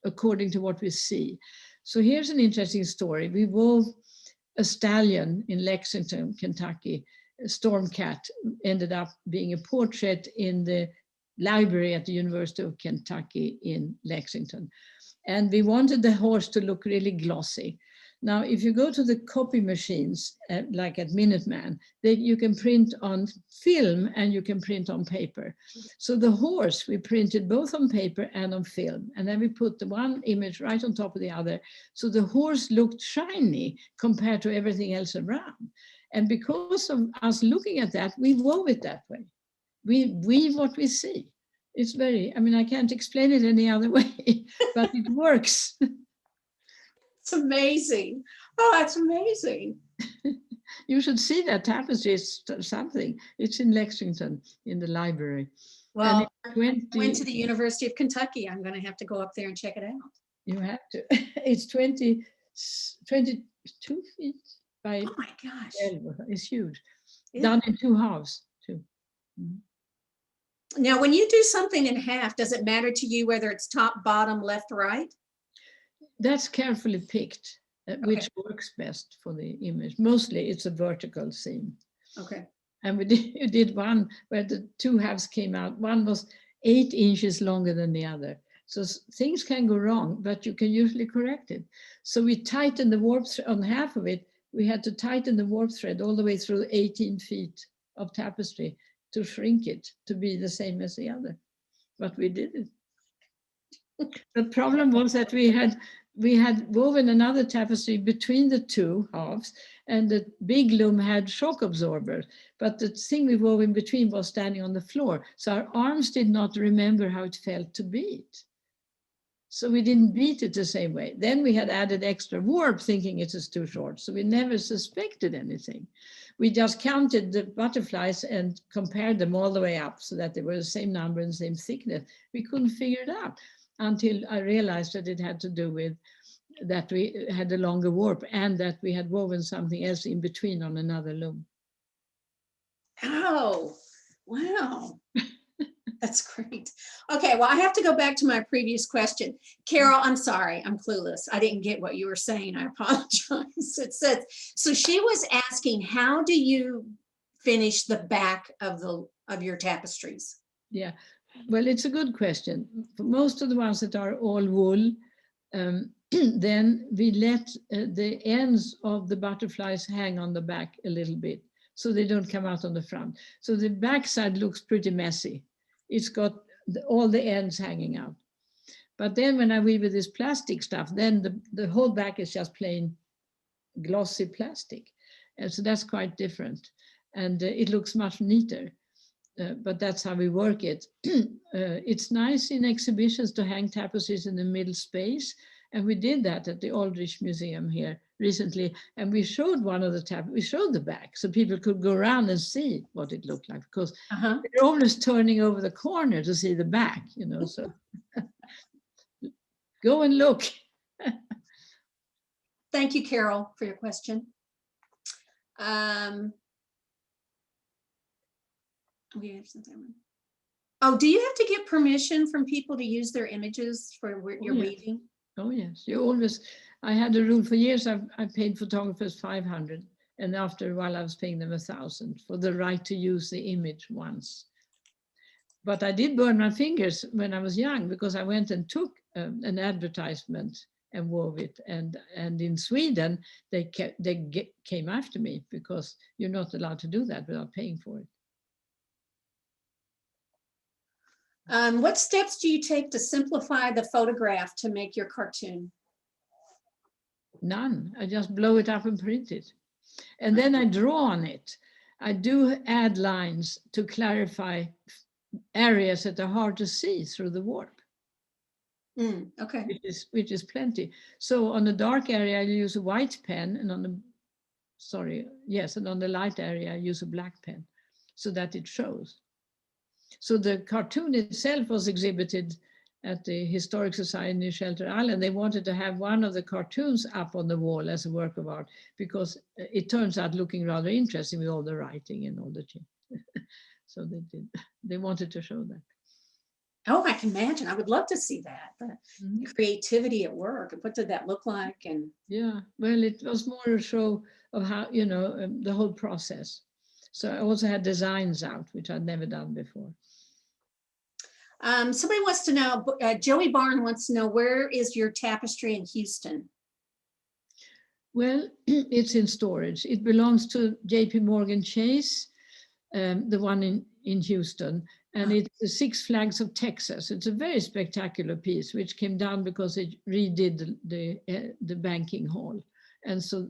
according to what we see. So here's an interesting story. We wove a stallion in Lexington, Kentucky. Stormcat ended up being a portrait in the library at the University of Kentucky in Lexington. And we wanted the horse to look really glossy. Now, if you go to the copy machines, like at Minuteman, you can print on film and you can print on paper. So the horse, we printed both on paper and on film. And then we put the one image right on top of the other. So the horse looked shiny compared to everything else around. And because of us looking at that, we wove it that way. We weave what we see. It's very, I can't explain it any other way, but it works. It's amazing. Oh, that's amazing. You should see that tapestry. It's something. It's in Lexington in the library. Well, I went to the University of Kentucky. I'm going to have to go up there and check it out. You have to. It's 22 feet by, oh my gosh, 12. It's huge. Yeah. Done in 2 halves too. Now, when you do something in half, does it matter to you whether it's top, bottom, left, right? That's carefully picked, which works best for the image. Mostly it's a vertical seam. Okay. And we did one where the two halves came out. One was 8 inches longer than the other. So things can go wrong, but you can usually correct it. So we tightened the warp on half of it. We had to tighten the warp thread all the way through 18 feet of tapestry to shrink it to be the same as the other. But we did it. The problem was that we had woven another tapestry between the two halves, and the big loom had shock absorbers, but the thing we wove in between was standing on the floor. So our arms did not remember how it felt to beat. So we didn't beat it the same way. Then we had added extra warp thinking it was too short. So we never suspected anything. We just counted the butterflies and compared them all the way up so that they were the same number and same thickness. We couldn't figure it out until I realized that it had to do with that we had a longer warp and that we had woven something else in between on another loom. Oh, wow. That's great. Okay, well, I have to go back to my previous question. Carol, I'm sorry, I'm clueless. I didn't get what you were saying. I apologize. It says, so she was asking, how do you finish the back of your tapestries? Yeah, well, it's a good question. For most of the ones that are all wool, then we let the ends of the butterflies hang on the back a little bit so they don't come out on the front. So the back side looks pretty messy. It's got all the ends hanging out. But then when I weave with this plastic stuff, then the whole back is just plain glossy plastic. And so that's quite different. And it looks much neater. But that's how we work it. It's nice in exhibitions to hang tapestries in the middle space. And we did that at the Aldrich Museum here recently. And we showed one of the we showed the back so people could go around and see what it looked like, because they're always turning over the corner to see the back, you know, so go and look. Thank you, Carol, for your question. We have something. Oh, do you have to get permission from people to use their images for your weaving? Oh yes, you always. I had a rule for years. I paid photographers 500, and after a while I was paying them 1,000 for the right to use the image once. But I did burn my fingers when I was young because I went and took an advertisement and wove it, and in Sweden they came after me because you're not allowed to do that without paying for it. What steps do you take to simplify the photograph to make your cartoon? None. I just blow it up and print it. And then I draw on it. I do add lines to clarify areas that are hard to see through the warp. Okay. Which is plenty. So on the dark area, I use a white pen, and on the, and on the light area, I use a black pen so that it shows. So the cartoon itself was exhibited at the Historic Society in Shelter Island. They wanted to have one of the cartoons up on the wall as a work of art because it turns out looking rather interesting with all the writing and all the so they wanted to show that. Oh, I can imagine. I would love to see that. The creativity at work. What did that look like? And yeah, well, it was more a show of how, you know, the whole process. So I also had designs out, which I'd never done before. Somebody wants to know, Joey Barn wants to know, where is your tapestry in Houston? Well, it's in storage. It belongs to JP Morgan Chase, the one in Houston, and it's the Six Flags of Texas. It's a very spectacular piece, which came down because they redid the banking hall. And so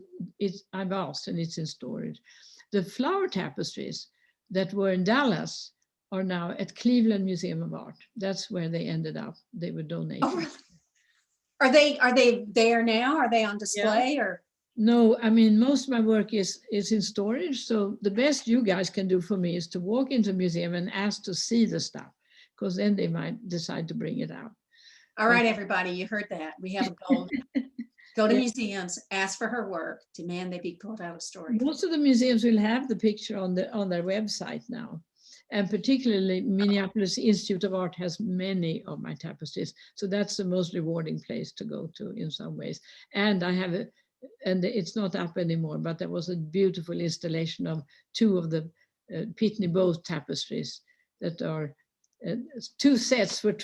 I've asked, and it's in storage. The flower tapestries that were in Dallas are now at Cleveland Museum of Art. That's where they ended up. They were donated. Oh, really? Are they there now? Are they on display? Or no? I mean, most of my work is in storage. So the best you guys can do for me is to walk into a museum and ask to see the stuff, because then they might decide to bring it out. All right, everybody, you heard that. We have a goal. Go to museums, ask for her work, demand they be pulled out of storage. Most of the museums will have the picture on their website now. And particularly Minneapolis Institute of Art has many of my tapestries. So that's the most rewarding place to go to in some ways. And I have and it's not up anymore, but there was a beautiful installation of two of the Pitney Bowes tapestries that are two sets were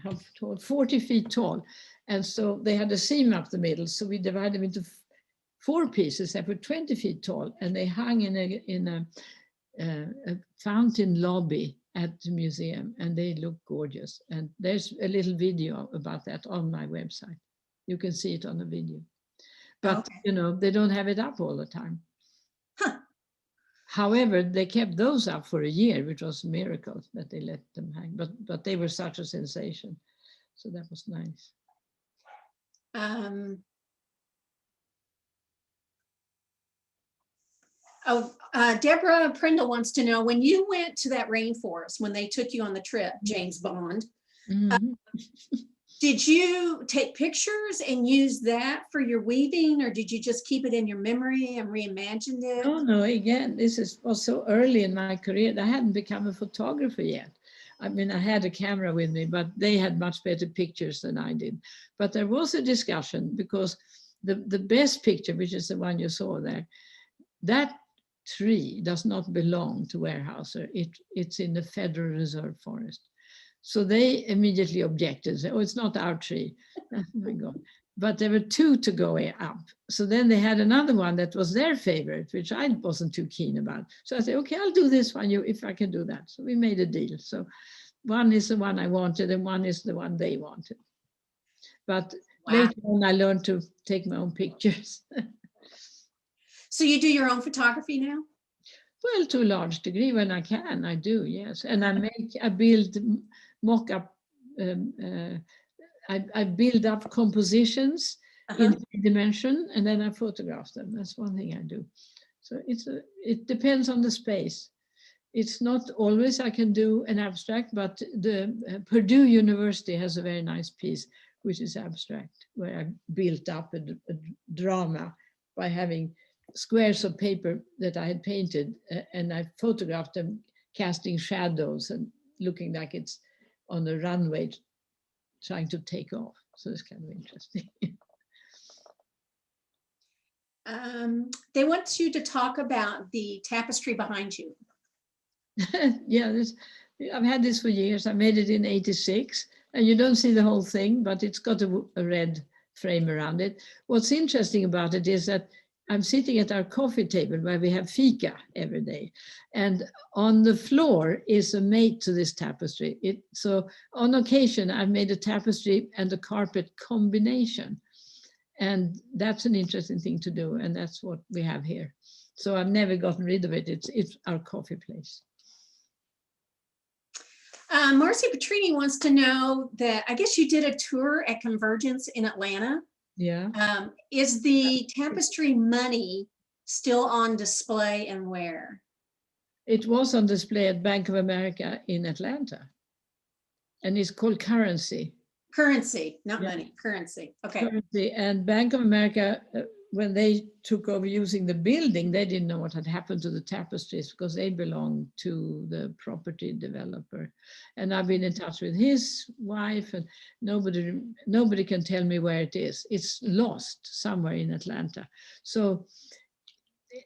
how tall? 40 feet tall. And so they had a seam up the middle. So we divided them into 4 pieces that were 20 feet tall, and they hung in a fountain lobby at the museum, and they look gorgeous. And there's a little video about that on my website. You can see it on the video. But, Okay. you know, they don't have it up all the time. Huh. However, they kept those up for a year, which was a miracle that they let them hang. But they were such a sensation. So that was nice. Deborah Prindle wants to know, when you went to that rainforest, when they took you on the trip, James Bond, did you take pictures and use that for your weaving, or did you just keep it in your memory and reimagined it? Oh, no, again, was so early in my career. I hadn't become a photographer yet. I mean, I had a camera with me, but they had much better pictures than I did. But there was a discussion, because the best picture, which is the one you saw there, that tree does not belong to Weyerhaeuser. It's in the Federal Reserve Forest. So they immediately objected, said, oh, it's not our tree. Oh my God. But there were 2 to go up. So then they had another one that was their favorite, which I wasn't too keen about. So I said, okay, I'll do this one if I can do that. So we made a deal. So one is the one I wanted and one is the one they wanted. But later on, I learned to take my own pictures. So you do your own photography now? Well, to a large degree, when I can, I do, yes. And I build mock-up, I build up compositions in 3D, and then I photograph them. That's one thing I do. So it depends on the space. It's not always I can do an abstract, but the Purdue University has a very nice piece, which is abstract, where I built up a drama by having squares of paper that I had painted, and I photographed them casting shadows and looking like it's on the runway trying to take off. So it's kind of interesting. They want you to talk about the tapestry behind you. Yeah, I've had this for years. I made it in '86, and you don't see the whole thing, but it's got a red frame around it. What's interesting about it is that I'm sitting at our coffee table where we have fika every day. And on the floor is a mate to this tapestry. So on occasion, I've made a tapestry and a carpet combination. And that's an interesting thing to do. And that's what we have here. So I've never gotten rid of it. It's our coffee place. Marcy Petrini wants to know that, I guess you did a tour at Convergence in Atlanta. Yeah. Is the tapestry money still on display and where? It was on display at Bank of America in Atlanta. And it's called Currency. Currency, not money, currency. Okay. Currency. And Bank of America, when they took over using the building, they didn't know what had happened to the tapestries because they belonged to the property developer. And I've been in touch with his wife, and nobody can tell me where it is. It's lost somewhere in Atlanta. So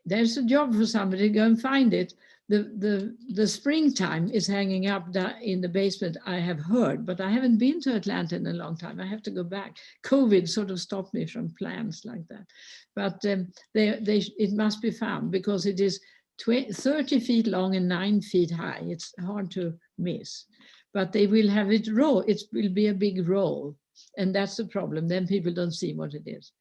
there's a job for somebody to go and find it. The springtime is hanging up in the basement, I have heard, but I haven't been to Atlanta in a long time. I have to go back. COVID sort of stopped me from plans like that. But it must be found because it is 30 feet long and 9 feet high. It's hard to miss. But they will have it roll. It will be a big roll. And that's the problem. Then people don't see what it is.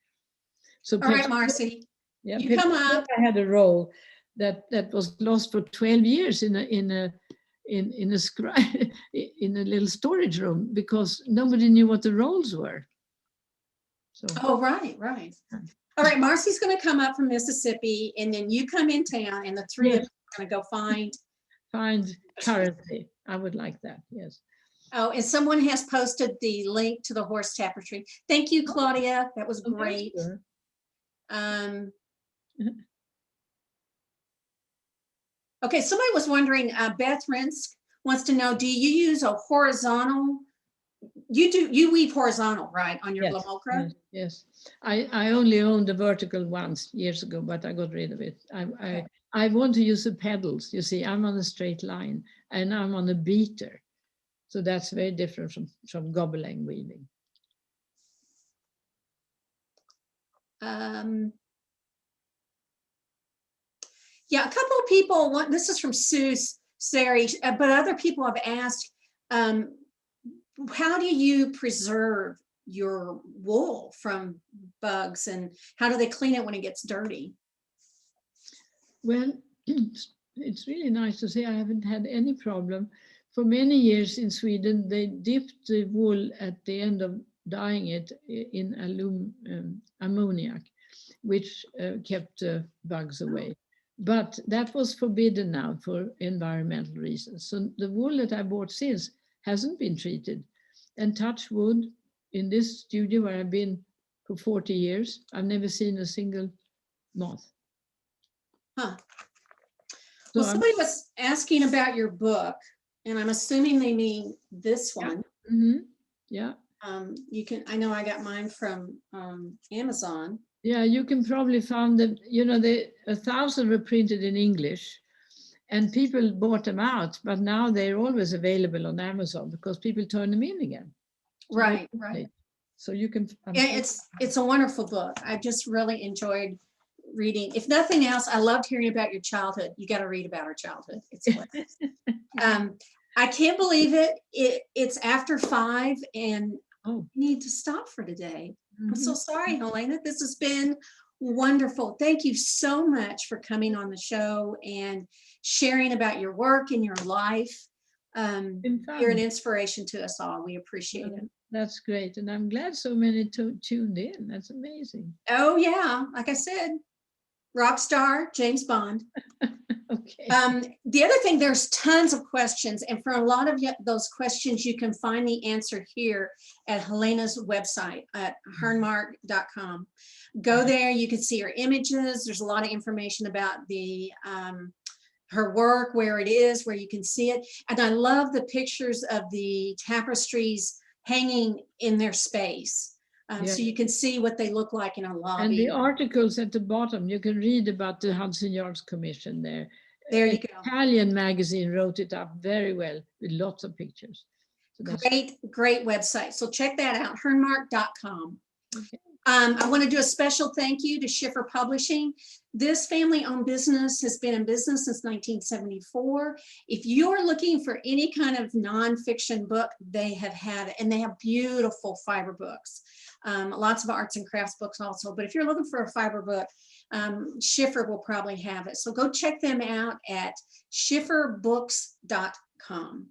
So all right, Marcy, yeah, you come up. I had a roll that was lost for 12 years in a little storage room because nobody knew what the rolls were. So. Oh, right. All right, Marcy's going to come up from Mississippi, and then you come in town, and the three of us are going to go find Currency. I would like that. Yes. Oh, and someone has posted the link to the horse tapestry. Thank you, Claudia. That was great. Sure. Okay, somebody was wondering, Beth Rinsk wants to know, do you use a horizontal? You weave horizontal, right, on your Yes, Blamokra? yes. I only owned the vertical once years ago, but I got rid of it. I want to use the pedals. You see, I'm on a straight line and I'm on a beater. So that's very different from gobelin weaving. Yeah, a couple of people want, this is from Sue Sari, but other people have asked, how do you preserve your wool from bugs and how do they clean it when it gets dirty? Well, it's really nice to say I haven't had any problem. For many years in Sweden, they dipped the wool at the end of dyeing it in ammoniac, which kept bugs away. But that was forbidden now for environmental reasons. So the wool that I bought since hasn't been treated. And touch wood, in this studio where I've been for 40 years, I've never seen a single moth. Huh. So well, somebody was asking about your book, and I'm assuming they mean this one. Yeah. You can, I know I got mine from Amazon. Yeah, you can probably find them, 1,000 were printed in English and people bought them out, but now they're always available on Amazon because people turn them in again. So right. So you can. Yeah, it's a wonderful book. I just really enjoyed reading. If nothing else, I loved hearing about your childhood. You got to read about our childhood. It's I can't believe it. It's after 5 and I need to stop for today. I'm so sorry, Helena. This has been wonderful. Thank you so much for coming on the show and sharing about your work and your life. You're an inspiration to us all. We appreciate it. That's great. And I'm glad so many tuned in. That's amazing. Oh, yeah. Like I said, rock star, James Bond. Okay. The other thing, there's tons of questions. And for a lot of those questions, you can find the answer here at Helena's website at hernmarck.com. Go there. You can see her images. There's a lot of information about the her work, where it is, where you can see it. And I love the pictures of the tapestries hanging in their space. So you can see what they look like in a lobby. And the articles at the bottom, you can read about the Hudson Yards Commission there. There you go. Italian magazine wrote it up very well with lots of pictures. So great website. So check that out, hernmarck.com. Okay. I want to do a special thank you to Schiffer Publishing. This family-owned business has been in business since 1974. If you're looking for any kind of nonfiction book, they have had it, and they have beautiful fiber books. Lots of arts and crafts books also, but if you're looking for a fiber book, Schiffer will probably have it. So go check them out at schifferbooks.com.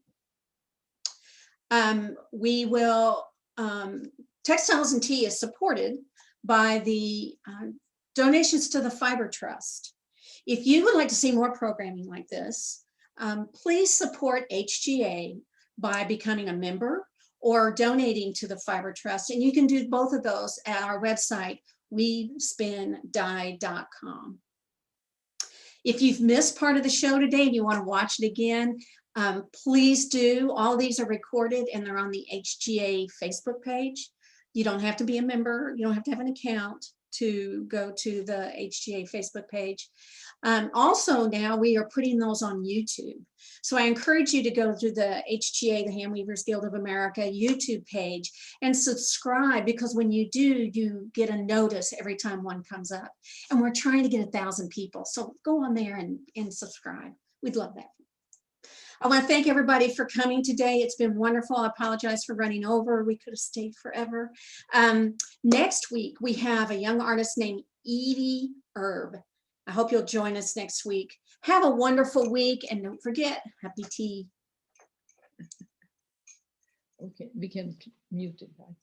We will, Textiles Tea is supported by the donations to the Fiber Trust. If you would like to see more programming like this, please support HGA by becoming a member or donating to the Fiber Trust. And you can do both of those at our website, weavespindye.com. If you've missed part of the show today and you want to watch it again, please do. All these are recorded and they're on the HGA Facebook page. You don't have to be a member. You don't have to have an account to go to the HGA Facebook page. Also now we are putting those on YouTube. So I encourage you to go to the HGA, the Handweavers Guild of America YouTube page and subscribe, because when you do, you get a notice every time one comes up. And we're trying to get 1,000 people. So go on there and subscribe. We'd love that. I want to thank everybody for coming today. It's been wonderful. I apologize for running over. We could have stayed forever. Next week, we have a young artist named Edie Erb. I hope you'll join us next week. Have a wonderful week, and don't forget, happy tea. Okay, we can mute it. Right?